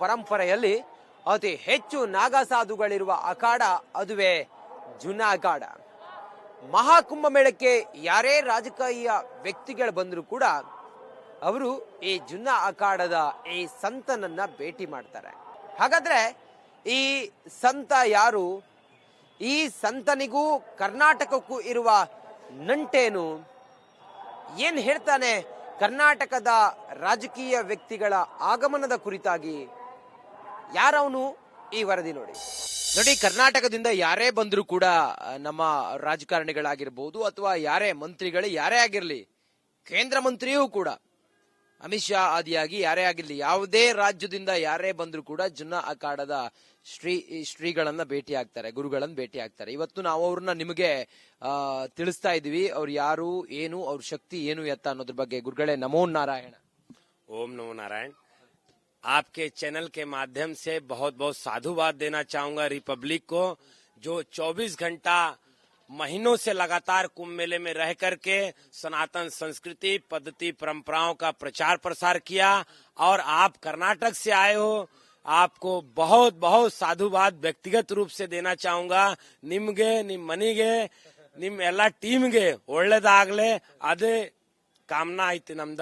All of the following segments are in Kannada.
ಪರಂಪರೆಯಲ್ಲಿ ಅತಿ ಹೆಚ್ಚು ನಾಗಸಾಧುಗಳಿರುವ ಅಖಾಡ ಅದುವೇ ಜುನಾ ಅಖಾಡ. ಮಹಾಕುಂಭಮೇಳಕ್ಕೆ ಯಾರೇ ರಾಜಕೀಯ ವ್ಯಕ್ತಿಗಳು ಬಂದರೂ ಕೂಡ ಅವರು ಈ ಜುನಾ ಅಖಾಡದ ಈ ಸಂತನನ್ನ ಭೇಟಿ ಮಾಡ್ತಾರೆ. ಹಾಗಾದ್ರೆ ಈ ಸಂತ ಯಾರು? ಈ ಸಂತನಿಗೂ ಕರ್ನಾಟಕಕ್ಕೂ ಇರುವ ನಂಟೇನು? ಏನ್ ಹೇಳ್ತಾನೆ ಕರ್ನಾಟಕದ ರಾಜಕೀಯ ವ್ಯಕ್ತಿಗಳ ಆಗಮನದ ಕುರಿತಾಗಿ? ಯಾರವನು? ಈ ವರದಿ ನೋಡಿ. ಕರ್ನಾಟಕದಿಂದ ಯಾರೇ ಬಂದರೂ ಕೂಡ ನಮ್ಮ ರಾಜಕಾರಣಿಗಳಾಗಿರ್ಬೋದು ಅಥವಾ ಯಾರೇ ಮಂತ್ರಿಗಳು ಯಾರೇ ಆಗಿರ್ಲಿ, ಕೇಂದ್ರ ಮಂತ್ರಿಯೂ ಕೂಡ ಅಮಿತ್ ಶಾ ಆದಿಯಾಗಿ ಯಾರೇ ಆಗಿರ್ಲಿ, ಯಾವುದೇ ರಾಜ್ಯದಿಂದ ಯಾರೇ ಬಂದರೂ ಕೂಡ ಜುನಾ ಅಖಾಡದ ಶ್ರೀಗಳನ್ನ ಭೇಟಿ ಆಗ್ತಾರೆ, ಗುರುಗಳನ್ನ ಭೇಟಿ ಆಗ್ತಾರೆ. ಇವತ್ತು ನಾವು ಅವ್ರನ್ನ ನಿಮಗೆ ತಿಳಿಸ್ತಾ ಇದೀವಿ. ಅವ್ರು ಯಾರು, ಏನು, ಅವ್ರ ಶಕ್ತಿ ಏನು ಎತ್ತ ಅನ್ನೋದ್ರ ಬಗ್ಗೆ. ಗುರುಗಳೇ, ನಮೋ ನಾರಾಯಣ. ओम नमो नारायण। आपके चैनल के माध्यम से बहुत बहुत साधुवाद देना चाहूंगा रिपब्लिक को, जो 24 घंटा महीनों से लगातार कुंभ मेले में रह करके सनातन संस्कृति, पद्धति, परंपराओं का प्रचार प्रसार किया। और आप कर्नाटक से आए हो, आपको बहुत बहुत साधुवाद व्यक्तिगत रूप से देना चाहूंगा। निम्गे निम मनिगे निम ಎಲ್ಲ ಟೀಮ್ಗೆ ಒಳ್ಳೇದಾಗ್ಲೆ, ಅದೇ ಕಾಮನಾ ಐತಿ ನಮ್ದ.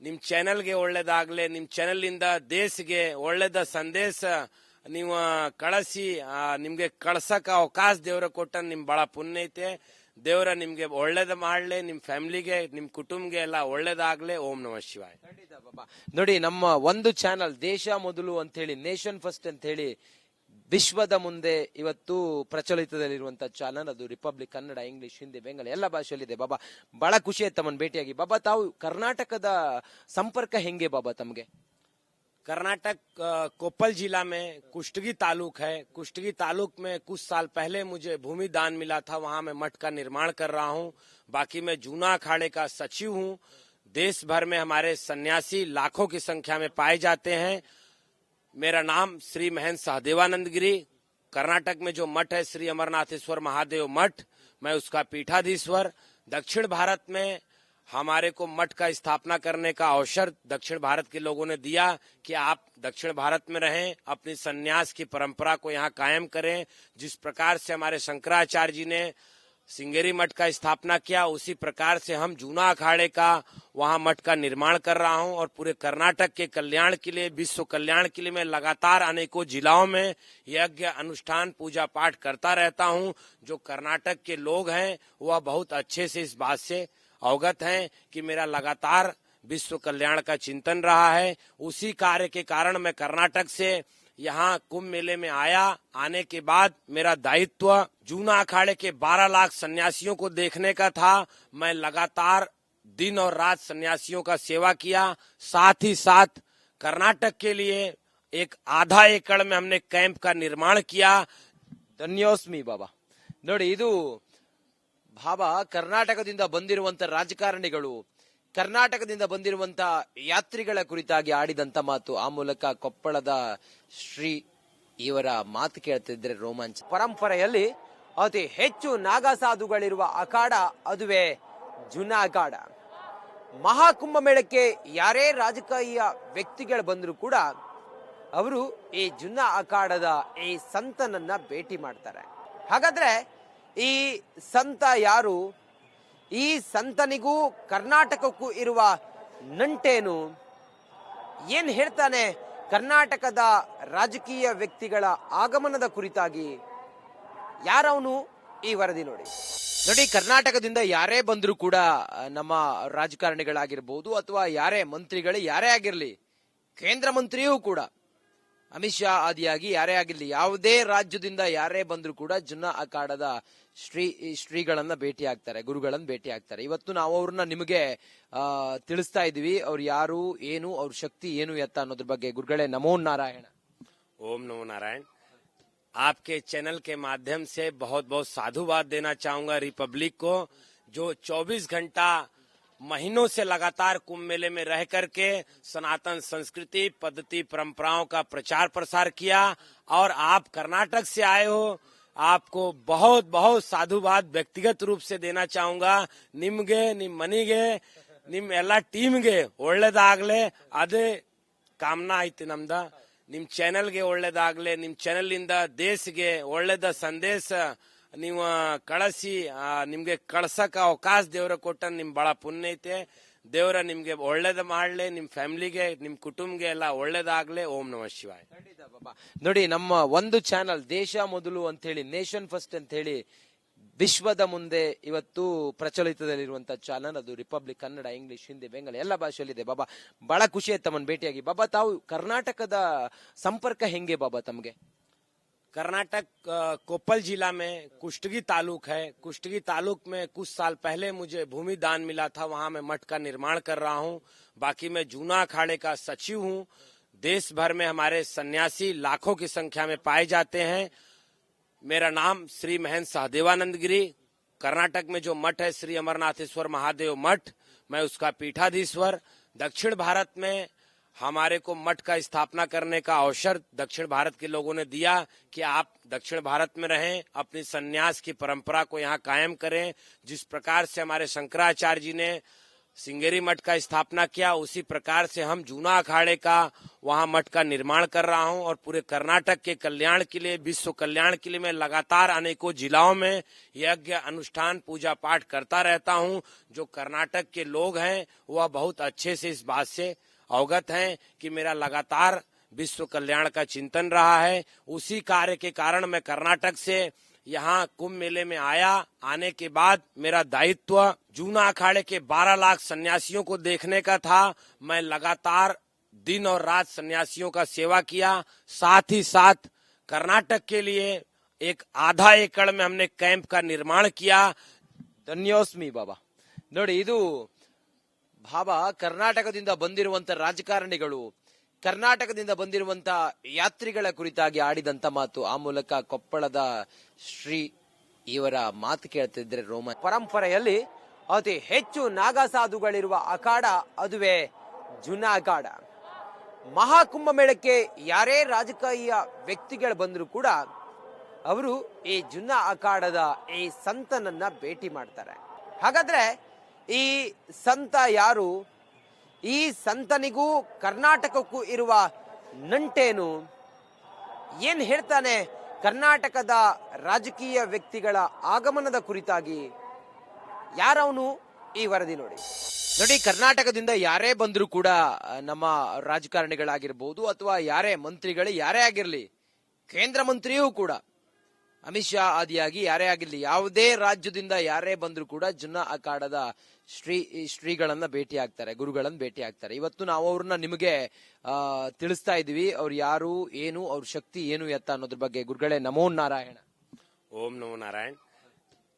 ನಿಮ್ ಚಾನೆಲ್ಗೆ ಒಳ್ಳೇದಾಗ್ಲೆ, ನಿಮ್ ಚಾನೆಲ್ ಇಂದ ದೇಶಗೆ ಒಳ್ಳೇದ ಸಂದೇಶ ನೀವು ಕಳಿಸಿ ನಿಮ್ಗೆ ಕಳ್ಸಕ ಅವಕಾಶ ದೇವರ ಕೊಟ್ಟ ನಿಮ್ ಬಹಳ ಪುಣ್ಯ ಐತೆ. ದೇವರ ನಿಮ್ಗೆ ಒಳ್ಳೇದ ಮಾಡ್ಲೆ, ನಿಮ್ ಫ್ಯಾಮಿಲಿಗೆ, ನಿಮ್ ಕುಟುಂಬಗೆ ಎಲ್ಲ ಒಳ್ಳೇದಾಗ್ಲೆ. ಓಂ ನಮಃ ಶಿವಾಯ. ನೋಡಿ, ನಮ್ಮ ಒಂದು ಚಾನಲ್ ದೇಶ ಮೊದಲು ಅಂತ ಹೇಳಿ, ನೇಷನ್ ಫಸ್ಟ್ ಅಂತ ಹೇಳಿ ವಿಶ್ವದ ಮುಂದೆ ಇವತ್ತು ಪ್ರಚಲಿತದಲ್ಲಿರುವಂತಹ ಚಾನಲ್ ಅದು ರಿಪಬ್ಲಿಕ್. ಕನ್ನಡ, ಇಂಗ್ಲಿಷ್, ಹಿಂದಿ, ಬೆಂಗಾಲಿ ಎಲ್ಲ ಭಾಷೆಯಲ್ಲಿದೆ. ಬಾಬಾ, ಬಹಳ ಖುಷಿ ಆಯ್ತು ತಮ್ಮನ್ನು ಭೇಟಿಯಾಗಿ. ಬಾಬಾ, ತಾವು ಕರ್ನಾಟಕದ ಸಂಪರ್ಕ ಹೆಂಗೆ ಬಾಬಾ ತಮಗೆ? कर्नाटक कोप्पल जिला में कुष्टगी तालुक है। कुष्टगी तालुक में कुछ साल पहले मुझे भूमि दान मिला था, वहां मैं मठ का निर्माण कर रहा हूं। बाकी मैं जूना अखाड़े का सचिव हूं। देश भर में हमारे सन्यासी लाखों की संख्या में पाए जाते हैं। मेरा नाम श्री महंत सहदेवानंद गिरी। कर्नाटक में जो मठ है श्री अमरनाथेश्वर महादेव मठ, मैं उसका पीठाधीश्वर। दक्षिण भारत में हमारे को मठ का स्थापना करने का अवसर दक्षिण भारत के लोगों ने दिया कि आप दक्षिण भारत में रहें, अपनी सन्यास की परंपरा को यहाँ कायम करें। जिस प्रकार से हमारे शंकराचार्य जी ने सिंगेरी मठ का स्थापना किया, उसी प्रकार से हम जूना अखाड़े का वहाँ मठ का निर्माण कर रहा हूँ। और पूरे कर्नाटक के कल्याण के लिए, विश्व कल्याण के लिए मैं लगातार अनेकों जिलाओं में यज्ञ, अनुष्ठान, पूजा पाठ करता रहता हूँ। जो कर्नाटक के लोग हैं वह बहुत अच्छे से इस बात से अवगत हैं कि मेरा लगातार विश्व कल्याण का चिंतन रहा है। उसी कार्य के कारण मैं कर्नाटक से यहाँ कुंभ मेले में आया। आने के बाद मेरा दायित्व जूना अखाड़े के 12 लाख सन्यासियों को देखने का था। मैं लगातार दिन और रात सन्यासियों का सेवा किया। साथ ही साथ कर्नाटक के लिए एक आधा एकड़ में हमने कैंप का निर्माण किया। ಧನ್ಯೋಸ್ಮಿ ಬಾಬಾ. ನೋಡಿ, ಇದು ಬಾಬಾ ಕರ್ನಾಟಕದಿಂದ ಬಂದಿರುವಂತ ರಾಜಕಾರಣಿಗಳು, ಕರ್ನಾಟಕದಿಂದ ಬಂದಿರುವಂತ ಯಾತ್ರಿಗಳ ಕುರಿತಾಗಿ ಆಡಿದಂತ ಮಾತು. ಆ ಮೂಲಕ ಕೊಪ್ಪಳದ ಶ್ರೀ ಇವರ ಮಾತು ಕೇಳ್ತಿದ್ರೆ ರೋಮಾಂಚ. ಪರಂಪರೆಯಲ್ಲಿ ಅತಿ ಹೆಚ್ಚು ನಾಗಸಾಧುಗಳಿರುವ ಅಖಾಡ ಅದುವೇ ಜುನಾ ಅಖಾಡ. ಮಹಾಕುಂಭಮೇಳಕ್ಕೆ ಯಾರೇ ರಾಜಕೀಯ ವ್ಯಕ್ತಿಗಳು ಬಂದರೂ ಕೂಡ ಅವರು ಈ ಜುನಾ ಅಖಾಡದ ಈ ಸಂತನನ್ನ ಭೇಟಿ ಮಾಡ್ತಾರೆ. ಹಾಗಾದ್ರೆ ಈ ಸಂತ ಯಾರು? ಈ ಸಂತನಿಗೂ ಕರ್ನಾಟಕಕ್ಕೂ ಇರುವ ನಂಟೇನು? ಏನ್ ಹೇಳ್ತಾನೆ ಕರ್ನಾಟಕದ ರಾಜಕೀಯ ವ್ಯಕ್ತಿಗಳ ಆಗಮನದ ಕುರಿತಾಗಿ? ಯಾರವನು? ಈ ವರದಿ ನೋಡಿ. ಕರ್ನಾಟಕದಿಂದ ಯಾರೇ ಬಂದರೂ ಕೂಡ ನಮ್ಮ ರಾಜಕಾರಣಿಗಳಾಗಿರ್ಬೋದು ಅಥವಾ ಯಾರೇ ಮಂತ್ರಿಗಳು ಯಾರೇ ಆಗಿರ್ಲಿ, ಕೇಂದ್ರ ಮಂತ್ರಿಯೂ ಕೂಡ ಅಮಿತ್ ಶಾ ಆದಿಯಾಗಿ ಯಾರೇ ಆಗಿರ್ಲಿ, ಯಾವುದೇ ರಾಜ್ಯದಿಂದ ಯಾರೇ ಬಂದರೂ ಕೂಡ ಜುನಾ ಅಖಾಡದ ಶ್ರೀಗಳನ್ನ ಭೇಟಿ ಆಗ್ತಾರೆ, ಗುರುಗಳನ್ನ ಭೇಟಿ ಆಗ್ತಾರೆ. ಇವತ್ತು ನಾವು ಅವ್ರನ್ನ ನಿಮಗೆ ತಿಳಿಸ್ತಾ ಇದೀವಿ. ಅವ್ರು ಯಾರು, ಏನು, ಅವ್ರ ಶಕ್ತಿ ಏನು ಎತ್ತ ಅನ್ನೋದ್ರ ಬಗ್ಗೆ. ಗುರುಗಳೇ, ನಮೋ ನಾರಾಯಣ. ओम नमो नारायण। आपके चैनल के माध्यम से बहुत बहुत साधुवाद देना चाहूंगा रिपब्लिक को, जो 24 घंटा महीनों से लगातार कुंभ मेले में रह करके सनातन संस्कृति, पद्धति, परंपराओं का प्रचार प्रसार किया। और आप कर्नाटक से आए हो, आपको बहुत बहुत साधुवाद व्यक्तिगत रूप से देना चाहूंगा। निम्गे निम मनिगे निम ಎಲ್ಲ ಟೀಮ್ಗೆ ಒಳ್ಳೇದಾಗ್ಲೆ, ಅದೇ ಕಾಮನಾ ಐತಿ ನಮ್ದ. ನಿಮ್ ಚಾನೆಲ್ಗೆ ಒಳ್ಳೇದಾಗ್ಲಿ, ನಿಮ್ ಚಾನೆಲ್ ಇಂದ ದೇಶಗೆ ಒಳ್ಳೇದ ಸಂದೇಶ ನೀವು ಕಳಿಸಿ, ನಿಮ್ಗೆ ಕಳ್ಸಕ ಅವಕಾಶ ದೇವರ ಕೊಟ್ಟ ನಿಮ್ ಬಹಳ ಪುಣ್ಯ ಐತೆ. ದೇವರ ನಿಮ್ಗೆ ಒಳ್ಳೇದ ಮಾಡ್ಲಿ, ನಿಮ್ ಫ್ಯಾಮಿಲಿಗೆ, ನಿಮ್ ಕುಟುಂಬಗೆ ಎಲ್ಲ ಒಳ್ಳೇದಾಗ್ಲಿ. ಓಂ ನಮಃ ಶಿವಾಯ. ಖಂಡಿತ ಬಾಬಾ. ನೋಡಿ, ನಮ್ಮ ಒಂದು ಚಾನಲ್ ದೇಶ ಮೊದಲು ಅಂತ ಹೇಳಿ, ನೇಷನ್ ಫಸ್ಟ್ ಅಂತ ಹೇಳಿ ವಿಶ್ವದ ಮುಂದೆ ಇವತ್ತು ಪ್ರಚಲಿತದಲ್ಲಿರುವಂತಹ ಚಾನಲ್ ಅದು. ರಿಪಬ್ಲಿಕ್ ಕನ್ನಡ, ಇಂಗ್ಲಿಷ್, ಹಿಂದಿ, ಬೆಂಗಾಲಿ ಎಲ್ಲ ಭಾಷೆಯಲ್ಲಿದೆ ಬಾಬಾ. ಬಹಳ ಖುಷಿ ಆಯ್ತು ತಮ್ಮನ್ನು ಭೇಟಿಯಾಗಿ ಬಾಬಾ. ತಾವು ಕರ್ನಾಟಕದ ಸಂಪರ್ಕ ಹೆಂಗೆ ಬಾಬಾ ತಮ್ಗೆ? कर्नाटक कोप्पल जिला में कुष्टगी तालुक है। कुष्टगी तालुक में कुछ साल पहले मुझे भूमि दान मिला था, वहां मैं मठ का निर्माण कर रहा हूं। बाकी मैं जूना अखाड़े का सचिव हूं। देश भर में हमारे सन्यासी लाखों की संख्या में पाए जाते हैं। मेरा नाम श्री महंत सहदेवानंद गिरी। कर्नाटक में जो मठ है श्री अमरनाथेश्वर महादेव मठ, मैं उसका पीठाधीश्वर। दक्षिण भारत में हमारे को मठ का स्थापना करने का अवसर दक्षिण भारत के लोगों ने दिया कि आप दक्षिण भारत में रहें, अपनी सन्यास की परंपरा को यहाँ कायम करें। जिस प्रकार से हमारे शंकराचार्य जी ने सिंगेरी मठ का स्थापना किया, उसी प्रकार से हम जूना अखाड़े का वहाँ मठ का निर्माण कर रहा हूँ। और पूरे कर्नाटक के कल्याण के लिए, विश्व कल्याण के लिए मैं लगातार अनेकों जिलाओं में यज्ञ, अनुष्ठान, पूजा पाठ करता रहता हूँ। जो कर्नाटक के लोग हैं वह बहुत अच्छे से इस बात से अवगत हैं कि मेरा लगातार विश्व कल्याण का चिंतन रहा है। उसी कार्य के कारण मैं कर्नाटक से यहाँ कुंभ मेले में आया। आने के बाद मेरा दायित्व जूना अखाड़े के 12 लाख सन्यासियों को देखने का था। मैं लगातार दिन और रात सन्यासियों का सेवा किया। साथ ही साथ कर्नाटक के लिए एक आधा एकड़ में हमने कैंप का निर्माण किया। ಧನ್ಯೋಸ್ಮಿ ಬಾಬಾ. ನೋಡಿ, ಇದು ಬಾಬಾ ಕರ್ನಾಟಕದಿಂದ ಬಂದಿರುವಂತ ರಾಜಕಾರಣಿಗಳು, ಕರ್ನಾಟಕದಿಂದ ಬಂದಿರುವಂತ ಯಾತ್ರಿಗಳ ಕುರಿತಾಗಿ ಆಡಿದಂತ ಮಾತು. ಆ ಮೂಲಕ ಕೊಪ್ಪಳದ ಶ್ರೀ ಇವರ ಮಾತು ಕೇಳ್ತಿದ್ರೆ ರೋಮ. ಪರಂಪರೆಯಲ್ಲಿ ಅತಿ ಹೆಚ್ಚು ನಾಗಸಾಧುಗಳಿರುವ ಅಖಾಡ ಅದುವೇ ಜುನಾ ಅಖಾಡ. ಮಹಾಕುಂಭ ಮೇಳಕ್ಕೆ ಯಾರೇ ರಾಜಕೀಯ ವ್ಯಕ್ತಿಗಳು ಬಂದರೂ ಕೂಡ ಅವರು ಈ ಜುನಾ ಅಖಾಡದ ಈ ಸಂತನನ್ನ ಭೇಟಿ ಮಾಡ್ತಾರೆ. ಹಾಗಾದ್ರೆ ಈ ಸಂತ ಯಾರು? ಈ ಸಂತನಿಗೂ ಕರ್ನಾಟಕಕ್ಕೂ ಇರುವ ನಂಟೇನು? ಏನ್ ಹೇಳ್ತಾನೆ ಕರ್ನಾಟಕದ ರಾಜಕೀಯ ವ್ಯಕ್ತಿಗಳ ಆಗಮನದ ಕುರಿತಾಗಿ? ಯಾರವನು? ಈ ವರದಿ ನೋಡಿ. ನೋಡಿ, ಕರ್ನಾಟಕದಿಂದ ಯಾರೇ ಬಂದರೂ ಕೂಡ, ನಮ್ಮ ರಾಜಕಾರಣಿಗಳಾಗಿರ್ಬೋದು ಅಥವಾ ಯಾರೇ ಮಂತ್ರಿಗಳು ಯಾರೇ ಆಗಿರ್ಲಿ, ಕೇಂದ್ರ ಮಂತ್ರಿಯೂ ಕೂಡ, ಅಮಿತ್ ಶಾ ಆದಿಯಾಗಿ ಯಾರೇ ಆಗಿರ್ಲಿ, ಯಾವುದೇ ರಾಜ್ಯದಿಂದ ಯಾರೇ ಬಂದ್ರು ಕೂಡ ಜುನಾ ಅಖಾಡದ ಶ್ರೀಗಳನ್ನ ಭೇಟಿ ಆಗ್ತಾರೆ, ಗುರುಗಳನ್ನ ಭೇಟಿ ಆಗ್ತಾರೆ. ಇವತ್ತು ನಾವು ಅವ್ರನ್ನ ನಿಮಗೆ ತಿಳಿಸ್ತಾ ಇದೀವಿ. ಅವ್ರು ಯಾರು, ಏನು, ಅವ್ರ ಶಕ್ತಿ ಏನು ಎತ್ತ ಅನ್ನೋದ್ರ ಬಗ್ಗೆ. ಗುರುಗಳೇ, ನಮೋ ನಾರಾಯಣ. ओम नमो नारायण।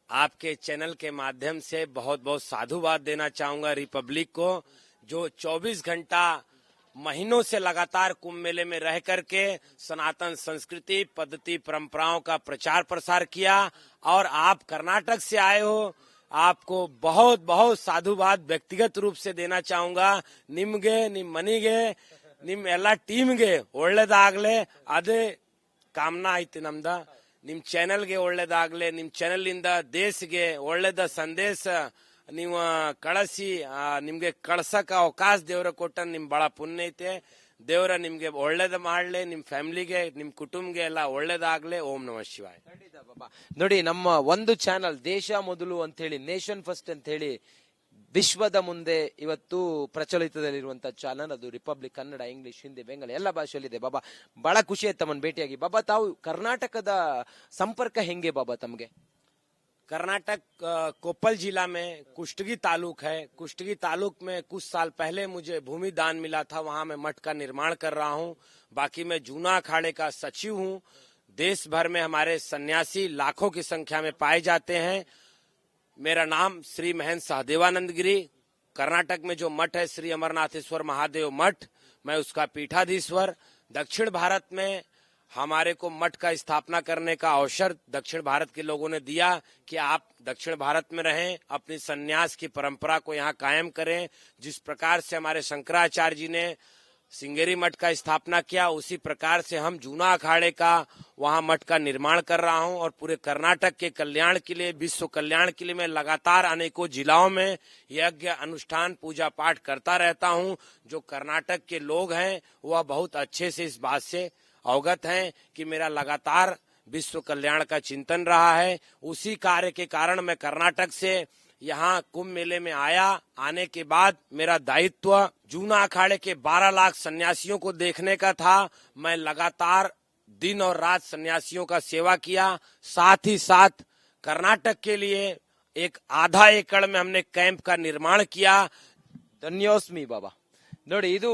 आपके चैनल के माध्यम से बहुत बहुत साधुवाद देना चाहूंगा रिपब्लिक को, जो 24 घंटा महीनों से लगातार कुंभ मेले में रह करके सनातन संस्कृति, पद्धति, परंपराओं का प्रचार प्रसार किया। और आप कर्नाटक से आए हो, आपको बहुत बहुत साधुवाद व्यक्तिगत रूप से देना चाहूंगा। निम्गे, निम मनिगे, निम ಎಲ್ಲ ಟೀಮ್ಗೆ ಒಳ್ಳೇದಾಗ್ಲೆ, ಅದೇ ಕಾಮನಾ ಐತಿ ನಮ್ದ. ನಿಮ್ ಚಾನೆಲ್ಗೆ ಒಳ್ಳೇದಾಗ್ಲಿ, ನಿಮ್ ಚಾನೆಲ್ ಇಂದ ದೇಶಗೆ ಒಳ್ಳೇದ ಸಂದೇಶ ನೀವು ಕಳಿಸಿ, ನಿಮ್ಗೆ ಕಳ್ಸಕ ಅವಕಾಶ ದೇವರ ಕೊಟ್ಟ ನಿಮ್ ಬಹಳ ಪುಣ್ಯ ಐತೆ. ದೇವರ ನಿಮ್ಗೆ ಒಳ್ಳೇದ ಮಾಡ್ಲಿ, ನಿಮ್ ಫ್ಯಾಮಿಲಿಗೆ, ನಿಮ್ ಕುಟುಂಬಗೆ ಎಲ್ಲ ಒಳ್ಳೇದಾಗ್ಲಿ. ಓಂ ನಮಃ ಶಿವಾಯ. ಖಂಡಿತ ಬಾಬಾ. ನೋಡಿ, ನಮ್ಮ ಒಂದು ಚಾನಲ್ ದೇಶ ಮೊದಲು ಅಂತ ಹೇಳಿ, ನೇಷನ್ ಫಸ್ಟ್ ಅಂತ ಹೇಳಿ ವಿಶ್ವದ ಮುಂದೆ ಇವತ್ತು ಪ್ರಚಲಿತದಲ್ಲಿರುವಂತಹ ಚಾನಲ್ ಅದು. ರಿಪಬ್ಲಿಕ್ ಕನ್ನಡ, ಇಂಗ್ಲಿಷ್, ಹಿಂದಿ, ಬೆಂಗಾಲಿ ಎಲ್ಲ ಭಾಷೆಯಲ್ಲಿದೆ ಬಾಬಾ. ಬಹಳ ಖುಷಿ ಆಯ್ತು ತಮ್ಮನ್ನು ಭೇಟಿಯಾಗಿ ಬಾಬಾ. ತಾವು ಕರ್ನಾಟಕದ ಸಂಪರ್ಕ ಹೆಂಗೆ ಬಾಬಾ ತಮ್ಗೆ? कर्नाटक कोप्पल जिला में कुष्टगी तालुक है। कुष्टगी तालुक में कुछ साल पहले मुझे भूमि दान मिला था, वहां मैं मठ का निर्माण कर रहा हूं। बाकी मैं जूना अखाड़े का सचिव हूं। देश भर में हमारे सन्यासी लाखों की संख्या में पाए जाते हैं। मेरा नाम श्री महंत सहदेवानंद गिरी। कर्नाटक में जो मठ है श्री अमरनाथेश्वर महादेव मठ, मैं उसका पीठाधीश्वर। दक्षिण भारत में हमारे को मठ का स्थापना करने का अवसर दक्षिण भारत के लोगों ने दिया कि आप दक्षिण भारत में रहें, अपनी सन्यास की परंपरा को यहाँ कायम करें। जिस प्रकार से हमारे शंकराचार्य जी ने सिंगेरी मठ का स्थापना किया, उसी प्रकार से हम जूना अखाड़े का वहां मठ का निर्माण कर रहा हूं और पूरे कर्नाटक के कल्याण के लिए, विश्व कल्याण के लिए मैं लगातार अनेकों जिलाओं में यज्ञ अनुष्ठान पूजा पाठ करता रहता हूं। जो कर्नाटक के लोग हैं वह बहुत अच्छे से इस बात से अवगत हैं कि मेरा लगातार विश्व कल्याण का चिंतन रहा है। उसी कार्य के कारण मैं कर्नाटक से यहाँ कुंभ मेले में आया। आने के बाद मेरा दायित्व जूना अखाड़े के 12 लाख सन्यासियों को देखने का था। मैं लगातार दिन और रात सन्यासियों का सेवा किया। साथ ही साथ कर्नाटक के लिए एक आधा एकड़ में हमने कैंप का निर्माण किया। ಧನ್ಯೋಸ್ಮಿ ಬಾಬಾ. ನೋಡಿ, ಇದು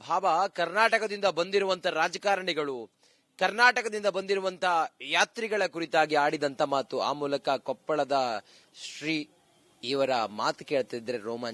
ಬಾಬಾ ಕರ್ನಾಟಕದಿಂದ ಬಂದಿರುವಂತ ರಾಜಕಾರಣಿಗಳು, ಕರ್ನಾಟಕದಿಂದ ಬಂದಿರುವಂತ ಯಾತ್ರಿಗಳ ಕುರಿತಾಗಿ ಆಡಿದಂತ ಮಾತು. ಆ ಮೂಲಕ ಕೊಪ್ಪಳದ ಶ್ರೀ ಇವರ ಮಾತು ಕೇಳ್ತಿದ್ರೆ ರೋಮಾಂಚನ.